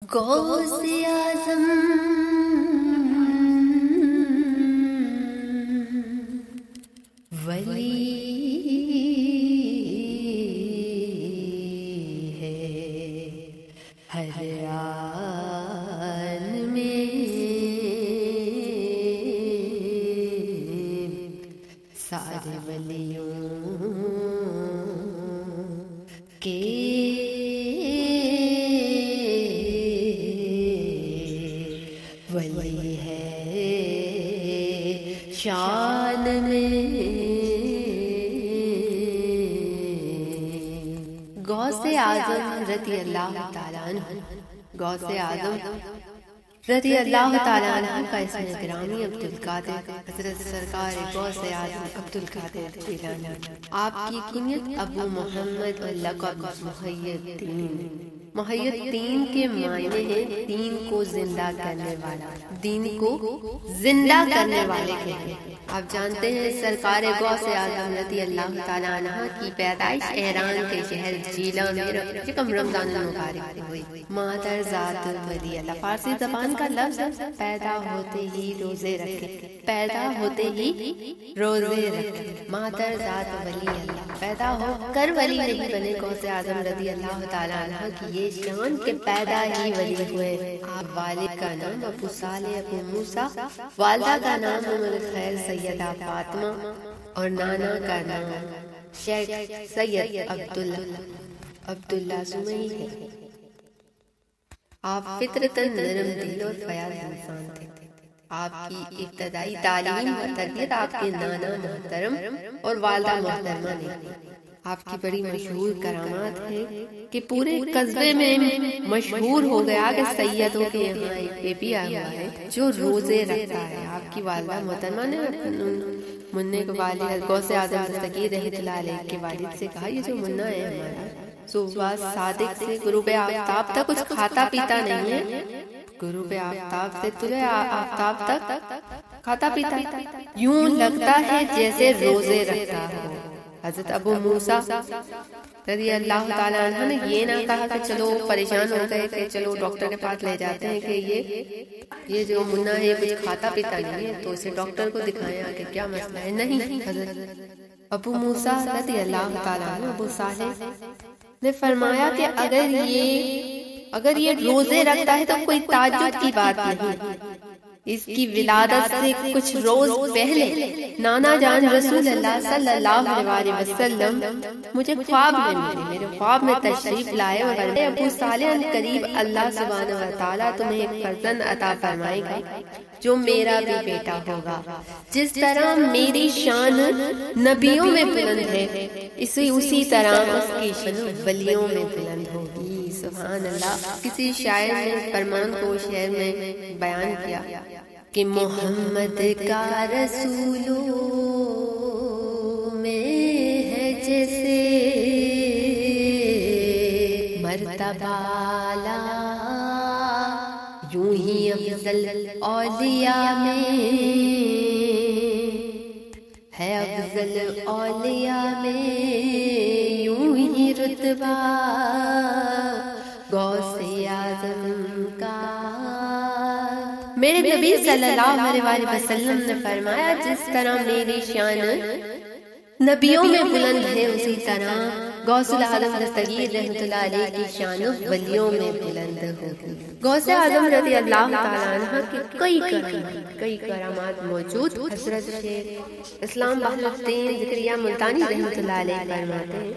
غوث اعظم ولی ہے ہر آن میں سارے ولیوں کے ولی ہے شان میں۔ غوث اعظم رضی اللہ تعالیٰ عنہ، غوث اعظم رضی اللہ تعالیٰ عنہ کا اسم گرامی عبدالقادر حضرت سرکار غوث اعظم عبدالقادر جیلانی۔ آپ کی کنیت ابو محمد اور لقب محی الدین۔ محی الدین کے معنی ہیں دین کو زندہ کرنے والا، دین کو زندہ کرنے والے کہتے ہیں۔ آپ جانتے ہیں سرکار غوث اعظم رضی اللہ تعالیٰ عنہ کی پیدائش ایران کے شہر جیلا میں یکم رمضان المبارک میں ہوئی۔ مادر ذات ولی اللہ فارسی زبان کا لفظ پیدا ہوتے ہی روزے رکھے، پیدا ہوتے ہی روزے رکھے۔ مادر ذات ولی اللہ پیدا ہو کر ولی نہیں بنے غوث اعظم رضی اللہ تعالیٰ عنہ کی یہ شان کے پیدا ہی ولی ہوئے۔ آپ والد کا نام ابو صالح ابو موسیٰ، والدہ کا نام ام الخیر سیدہ فاطمہ اور نانا کا نام شیخ سید عبداللہ سمیع ہے۔ آپ فطرتاً نرم دل اور فیاض انسان تھے۔ آپ کی ابتدائی تعلیم اور تربیت آپ کے نانا محترم اور والدہ محترمہ نے کی۔ آپ کی بڑی مشہور کرامات ہے کہ پورے قصبے میں مشہور ہو گیا کہ سیدوں کے یہاں ایک بیبی آیا ہے جو روزے رکھتا ہے۔ آپ کی والدہ محترمہ نے منع کے والد غوث اعظم دستگیر رحمۃ اللہ علیہ کے والد سے کہا یہ جو منع ہے ہمارا صبح صادق سے غروب آفتاب تک کچھ کھاتا پیتا نہیں ہے، غروب آفتاب سے طلوع آفتاب تک کھاتا پیتا یوں لگتا ہے جیسے روزے رکھتا ہو۔ حضرت ابو موسیٰ رضی اللہ تعالیٰ عنہ نے یہ نہ کہا کہ چلو پریشان ہو گئے کہ چلو ڈاکٹر کے پاس لے جاتے ہیں کہ یہ جو منا ہے کچھ کھاتا پیتا نہیں ہے تو اسے ڈاکٹر کو دکھایا کہ کیا مسئلہ ہے۔ نہیں، حضرت ابو موسیٰ رضی اللہ تعالیٰ عنہ ابو صالح نے فرمایا کہ اگر یہ روزے رکھتا ہے تو کوئی تعجب کی بات نہیں۔ اس کی ولادت سے کچھ روز پہلے نانا جان رسول اللہ صلی اللہ علیہ وسلم مجھے خواب میں ملے، میرے خواب میں تشریف لائے اور فرمایا ابو صالح قریب اللہ سبحانہ و تعالیٰ تمہیں ایک فرزند عطا فرمائے گا جو میرا بھی بیٹا ہوگا۔ جس طرح میری شان نبیوں میں بلند ہے اسی طرح اس کی شان ولیوں میں بلند ہوگی۔ سبحان اللہ۔ کسی شاعر نے فرمان کو شعر میں بیان کیا کہ محمد کا رسولوں میں ہے جیسے مرتبہ اعلیٰ، یوں ہی افضل اولیاء میں ہے، افضل اولیاء میں یوں ہی رتبہ غوث اعظم کا۔ میرے نبی صلی اللہ علیہ وسلم نے فرمایا جس طرح میری شان نبیوں میں بلند ہے اسی طرح غوث اعظم دستگیر رحمۃ اللہ علیہ کی شان ولیوں میں بلند ہوگی۔ غوث اعظم رضی اللہ تعالیٰ عنہ کی کئی کرامات موجود۔ حضرت شیخ اسلام بہاء الدین زکریا ملتانی رحمۃ اللہ علیہ فرماتے ہیں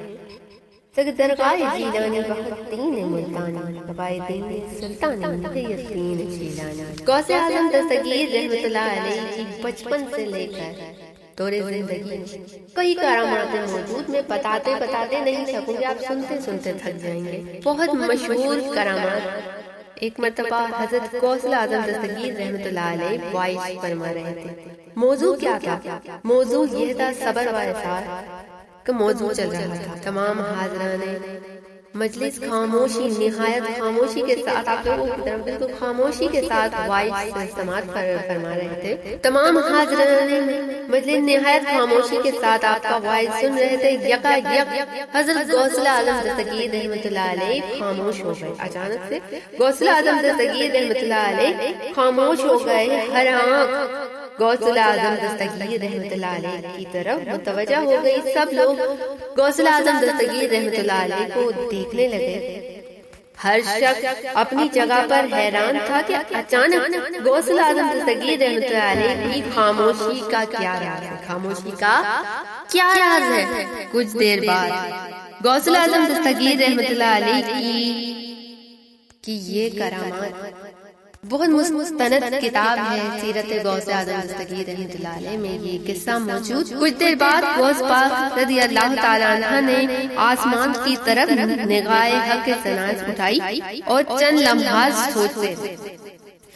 درگاہ جیلانی بہت الدین ملتانی عبائدین سلطان محی الدین جیلانی۔ غوث اعظم دستگیر رحمۃ اللہ علیہ کی بچپن سے لے کر دور زندگی کئی کرامات موجود، میں بتاتے نہیں سکوں گی، آپ سنتے تھک جائیں گے۔ بہت مشہور کرامات۔ ایک مرتبہ حضرت غوث اعظم دستگیر رحمۃ اللہ علیہ وائس فرما رہے تھے۔ موضوع کیا تھا؟ موضوع یہ تھا صبر و اثار کا موضوع چل رہا تھا۔ تمام حاضران مجلس خاموشی، نہایت خاموشی کے ساتھ آپ لوگوں کی طرف بالکل خاموشی کے ساتھ وائس سماعت فرما رہے تھے. تمام حاضرین مجلس نہایت خاموشی کے ساتھ آپ کا وائس سن رہے تھے. یکا یک حضرت غوث اعظم دستگیر رحمۃ اللہ علیہ خاموش ہو گئے. اچانک سے غوث اعظم دستگیر رحمۃ اللہ علیہ خاموش ہو گئے. ہر آنکھ غوث اعظم دستگیر رحمۃ اللہ علیہ کی طرف متوجہ ہو گئی. سب لوگ غوث اعظم دستگیر رحمۃ اللہ علیہ کو دیکھنے لگے. ہر شخص اپنی جگہ پر حیران تھا کہ اچانک غوث اعظم دستگیر رحمۃ اللہ علیہ کی خاموشی کا کیا راز ہے. خاموشی کا کیا راز ہے؟ کچھ دیر بعد غوث اعظم دستگیر رحمۃ اللہ علیہ کی یہ کرامات بہت مستند کتاب ہے سیرت غوث اعظم دستگیر رحمۃ اللہ علیہ میں یہ قصہ موجود. کچھ دیر بعد غوث پاک رضی اللہ تعالیٰ عنہ نے آسمان کی طرف نگاہ حق ثناء اٹھائی اور چند لمحات سوچتے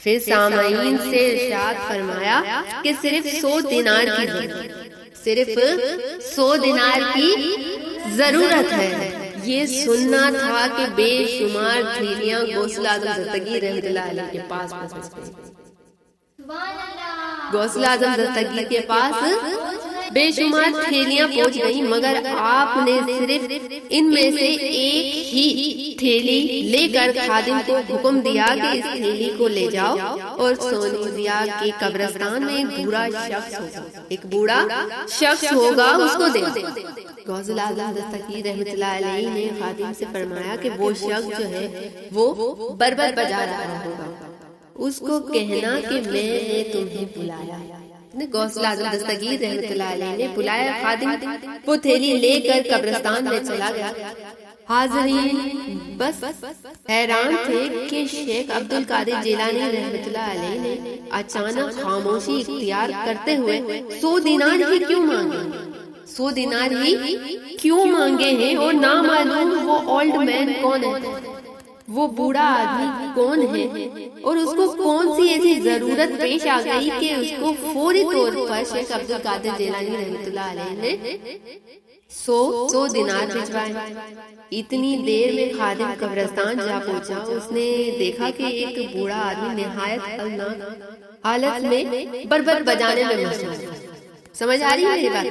پھر سامعین سے ارشاد فرمایا کہ صرف 100 دینار کی ضرورت ہے. یہ سننا تھا کہ بے شمار تھیلیاں غوث اعظم دستگیر رحمۃ اللہ علیہ کے پاس پہنچ گئی. غوث اعظم دستگیر کے پاس بے شمار تھیلیاں پہنچ گئی، مگر آپ نے صرف ان میں سے ایک ہی تھیلی لے کر خادم کو حکم دیا کہ اس تھیلی کو لے جاؤ اور سونیزیا کے قبرستان میں ایک بوڑھا شخص ہوگا اس کو دے. غوث اعظم دستگیر رحمۃ اللہ علیہ نے خادم سے فرمایا کہ وہ شخص جو ہے وہ بربر بجا رہا ہوگا، اس کو کہنا کہ میں نے تمہیں بلایا. غوث اعظم دستگیر رحمۃ اللہ علیہ نے بلایا. خادم وہ تھیلی لے کر قبرستان میں چلا گیا. حاضرین بس حیران تھے کہ شیخ عبد القادر جیلانی رحمۃ اللہ علیہ نے اچانک خاموشی اختیار کرتے ہوئے 100 دینار ہی کیوں مانگے. 100 دینار ہی کیوں مانگے ہیں اور نامعلوم وہ اولڈ مین کون ہے، وہ بوڑھا آدمی کون ہے، اور اس کو کون سی ایسی ضرورت پیش آ گئی کہ اس کو فوری طور پر شیخ عبد القادر جیلانی رحمۃ اللہ علیہ نے 100 دینار بھجوائے. اتنی دیر میں خادم قبرستان جا پہنچا. اس نے دیکھا کہ ایک بوڑھا آدمی نہایت خطرناک حالت میں بربر بجانے میں مصروف ہے. سمجھ آ رہی ہے یہ بات؟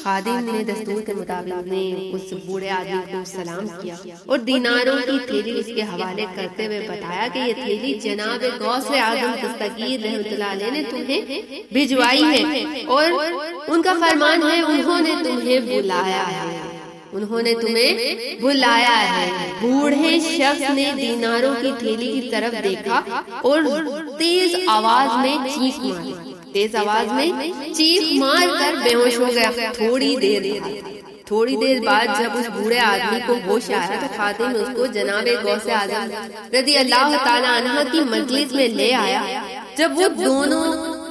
خادم نے دستور کے مطابق نے اس بوڑھے آدمی کو سلام کیا اور دیناروں کی تھیلی اس کے حوالے کرتے ہوئے بتایا کہ یہ تھیلی جناب غوث اعظم دستگیر رحمۃ اللہ علیہ نے تمہیں بھجوائی ہے اور ان کا فرمان ہے انہوں نے تمہیں بلایا ہے. بوڑھے شخص نے دیناروں کی تھیلی کی طرف دیکھا اور تیز آواز میں چیخ مار کر بے ہوش ہو گیا. تھوڑی دیر بعد جب اس بوڑھے آدمی کو ہوش آیا تو خادم اس کو جناب غوث اعظم رضی اللہ تعالیٰ عنہ کی مجلس میں لے آیا. جب وہ دونوں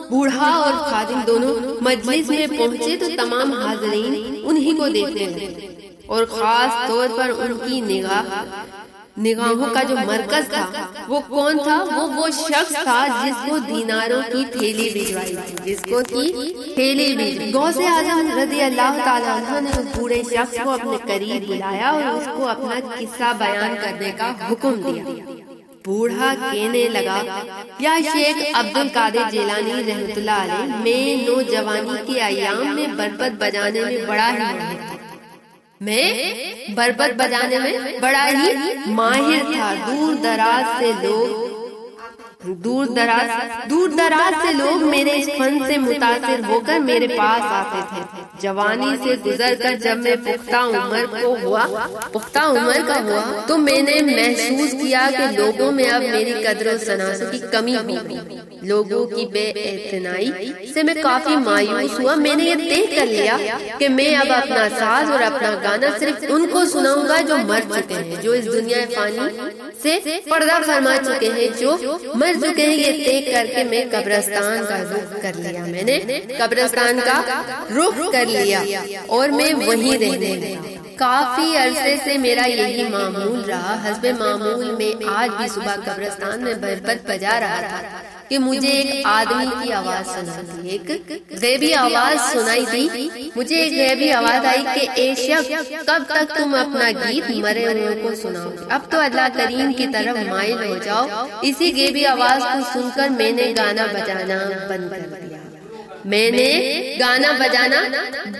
بوڑھا اور خادم دونوں مجلس میں پہنچے تو تمام حاضرین انہی کو دیکھنے لگے اور خاص طور پر ان کی نگاہوں کا جو مرکز تھا وہ کون تھا؟ وہ شخص تھا جس کو دیناروں کی تھیلی بھجوائی تھی. غوث اعظم رضی اللہ تعالیٰ عنہ نے اس بوڑھے شخص کو اپنے قریب بلایا اور اس کو اپنا قصہ بیان کرنے کا حکم دیا. بوڑھا کہنے لگا، یا شیخ عبد القادر جیلانی رحمۃ اللہ علیہ، میں نوجوانی کے ایام میں بربت بجانے میں بڑا ہی ماہر تھا. دور دراز سے لوگ میرے اس فن سے متاثر ہو کر میرے پاس آتے تھے. جوانی سے گزر کر جب میں پختہ عمر کا ہوا تو میں نے محسوس کیا کہ لوگوں میں اب میری قدر و ثنا کی کمی ہوئی. لوگوں کی بے اعتنائی سے میں کافی مایوس ہوا. میں نے یہ طے کر لیا کہ میں اب اپنا ساز اور اپنا گانا صرف ان کو سناؤں گا جو مر چکے ہیں، جو اس دنیا فانی سے پردہ فرما چکے ہیں، جو مر چکے ہیں. یہ طے کر کے میں قبرستان کا رخ کر لیا اور میں وہیں رہنے لگا. کافی عرصے سے میرا یہی معمول رہا. حسب معمول میں آج بھی صبح قبرستان میں بربت بجا رہا تھا. کہ مجھے ایک آدمی کی آواز سنائی دی، ایک غیبی آواز سنائی دی، مجھے ایک غیبی آواز آئی کہ اے شخص کب تک تم اپنا گیت مرے ہوئے کو سناؤ، اب تو اللہ کریم کی طرف مائل ہو جاؤ۔ اسی غیبی آواز کو سن کر میں نے گانا بجانا بند کر دیا، میں نے گانا بجانا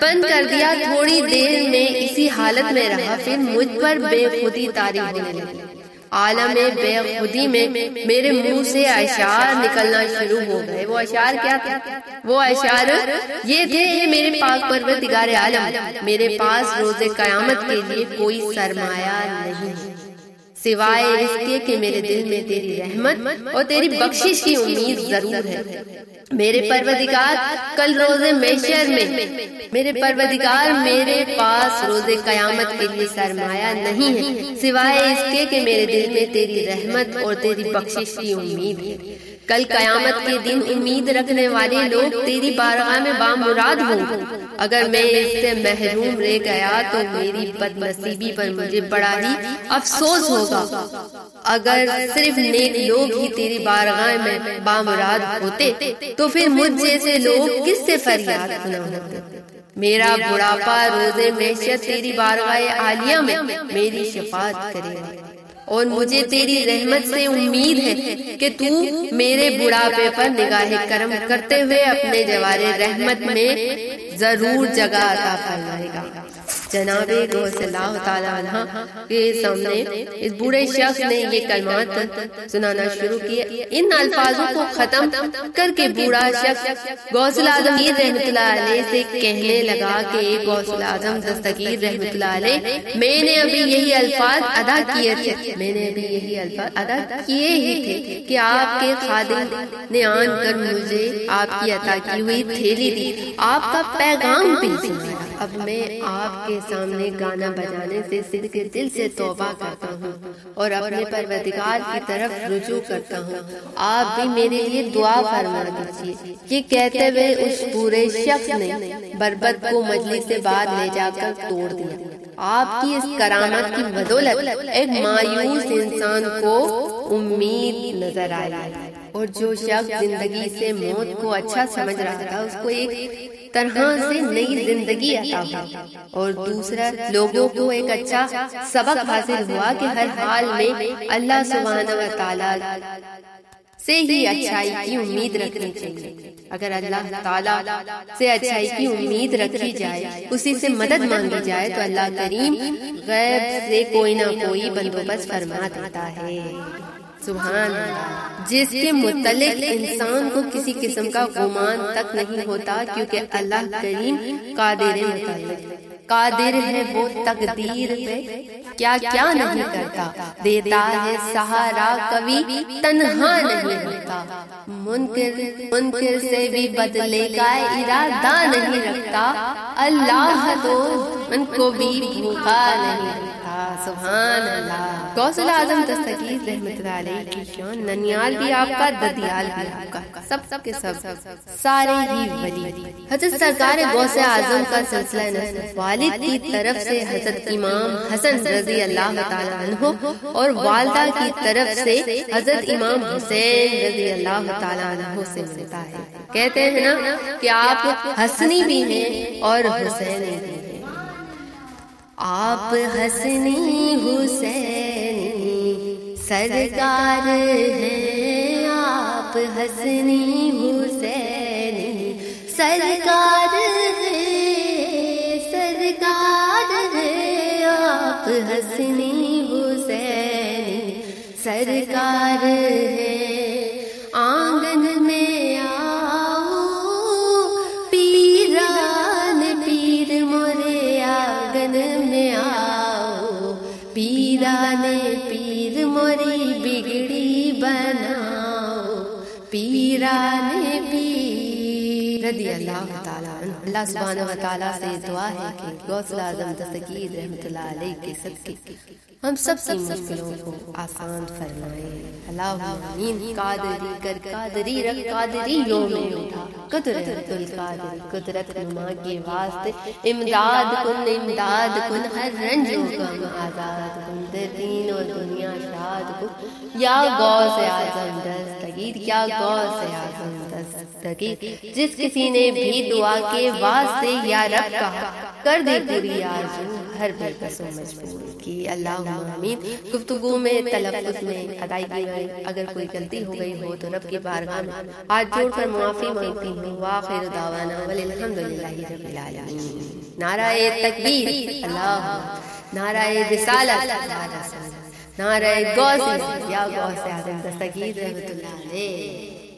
بند کر دیا۔ تھوڑی دیر میں اسی حالت میں رہا، پھر مجھ پر بے خودی طاری ہونے لگی۔ عالم بے خودی میں میرے منہ سے اشعار نکلنا شروع ہو گئے۔ وہ اشعار کیا تھے؟ وہ اشعار یہ تھے، میرے پاک پروردگار عالم، میرے پاس روز قیامت کے لیے کوئی سرمایہ نہیں سوائے اس کے کہ میرے دل میں تیری رحمت اور تیری بخشش کی امید ضرور ہے۔ میرے پروردگار کل روز محشر میں میرے پروردگار میرے پاس روز قیامت کے لیے سرمایہ نہیں ہے سوائے اس کے کہ میرے دل میں تیری رحمت اور تیری بخشش کی امید ہے۔ کل قیامت کے دن امید رکھنے والے لوگ تیری بارگاہ میں بامراد ہوں گے۔ اگر میں اس سے محروم رہ گیا تو میری بد نصیبی پر مجھے بڑا ہی افسوس ہوگا۔ اگر صرف نیک لوگ ہی تیری بارگاہ میں بامراد ہوتے تو پھر مجھ جیسے لوگ کس سے فریاد سناتے؟ میرا بڑھاپا روز محشر تیری بارگاہ عالیہ میں میری شفاعت کرے گا، اور مجھے تیری رحمت سے امید ہے کہ تو میرے بڑھاپے پر نگاہ کرم کرتے ہوئے اپنے جوار رحمت میں ضرور جگہ عطا فرمائے گا۔ جناب غوث اللہ تعالیٰ عنہ کے سامنے اس بوڑھے شخص نے یہ کلمات سنانا شروع کیے۔ ان الفاظوں کو ختم کر کے بوڑھا شخص غوث الاعظم رحمۃ اللہ علیہ سے کہنے لگا کہ غوث الاعظم دستگیر رحمۃ اللہ علیہ، میں نے ابھی یہی الفاظ ادا کیے تھے، میں نے ابھی یہی الفاظ ادا کیے ہی تھے کہ آپ کے خادم نے آن کر مجھے آپ کی عطا کی ہوئی تھیلی دی، آپ کا پیغام بھی سنا۔ اب میں آپ کے سامنے گانا بجانے سے صدق دل سے توبہ کرتا ہوں اور اپنے پروردگار کی طرف رجوع کرتا ہوں، آپ بھی میرے لیے دعا فرما دیجیے۔ یہ کہتے ہوئے اس پورے شخص نے بربط کو مجلس سے باہر لے جا کر توڑ دیا۔ آپ کی اس کرامت کی بدولت ایک مایوس انسان کو امید نظر آئی، اور جو شخص زندگی سے موت کو اچھا سمجھ رہا تھا اس کو ایک طرح سے نئی زندگی عطا ہوئی، اور دوسرا لوگوں کو ایک اچھا سبق حاصل ہوا کہ ہر حال میں اللہ سبحانہ و تعالیٰ سے ہی اچھائی کی امید رکھنی چاہیے۔ اگر اللہ تعالیٰ سے اچھائی کی امید رکھی جائے، اسی سے مدد مانگی جائے تو اللہ کریم غیب سے کوئی نہ کوئی بندوبست فرما دیتا ہے۔ سبحان اللہ، جس کے متعلق انسان کو کسی قسم کا گمان تک نہیں ہوتا، کیونکہ اللہ کریم قادر ہے، وہ تقدیر پہ کیا کیا نہیں کرتا، دیتا ہے سہارا کبھی تنہا نہیں ہوتا، منکر سے بھی بدلے کا ارادہ نہیں رکھتا، اللہ تو ان کو بھی بھوکا نہیں رکھتا۔ سبحان اللہ۔ غوث الاعظم دستگیر رحمۃ اللہ علیہ کی شان، ننیال بھی آپ کا، ددیال بھی آپ کا، سب کے سب سارے ہی ولی۔ حضرت سرکار غوث اعظم کا سلسلہ نسب والد کی طرف سے حضرت امام حسن رضی اللہ تعالیٰ عنہ اور والدہ کی طرف سے حضرت امام حسین رضی اللہ تعالیٰ عنہ سے ملتا ہے۔ کہتے ہیں نا کہ آپ حسنی بھی ہیں اور حسینی بھی ہیں۔ آپ حسنی حسینی سرکار ہیں، آپ حسنی حسینی سرکار ہیں، سرکار ہیں، آپ حسنی حسینی سرکار ہیں۔ آنگن میں آؤ پیران پیر مورے، آنگن میں آؤ پیران پیر موری بگڑی بناؤ، پیران پیر رضی اللہ تعالیٰ عنہ۔ اللہ سبحانہ و تعالیٰ سے دعا ہے کہ غوث الاعظم دستگیر رحمۃ اللہ علیہ کے صدقے ہم سب کی مشکلوں کو آسان فرمائے۔ اللہم آمین۔ قادری کر قادری رکھ قادریوں میں اٹھا، قدرت القادری قدرت نما کے واسطے، امداد کن ہر رنج و غم آزاد کن، دین اور دنیا شاد کو یا غوث اعظم دستگیر، یا غوث اعظم دستگیر، جس کسی نے بھی دعا کے واسطے یا رب کہا کر دے پوری آرزو ہر بے بس و مجبور کی۔ اللہم آمین۔ گفتگو میں تلفظ میں ادائیگی میں اگر کوئی غلطی ہو گئی ہو تو رب کی بارگاہ میں ہاتھ جوڑ کر معافی مانگتی ہوں۔ وآخر دعوانا والحمدللہ رب العالمین۔ نعرہ تکبیر اللہ، نعرہ رسالت اللہ، نعرہ غوث یا غوث اعظم دستگیر رحمۃ اللہ علیہ۔